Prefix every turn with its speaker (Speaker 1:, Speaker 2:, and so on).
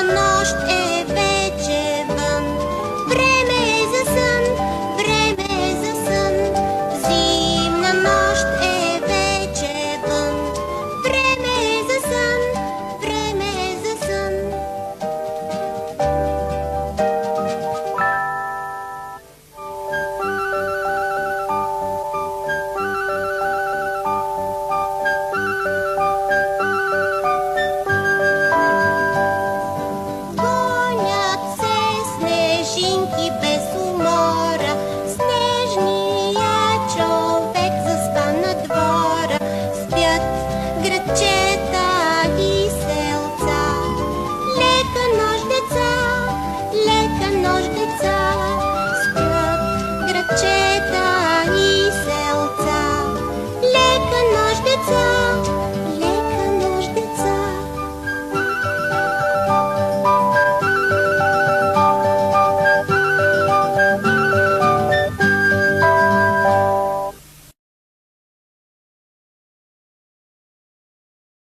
Speaker 1: нощ е вече вън. Време е за сън, време е за сън. Зимна нощ е вече вън. Време е за сън, време е за сън. Гонят се снежинки без умора, снежния човек заспа на двора. Спят градчета и селца. Лека нощ, деца, лека нощ, деца.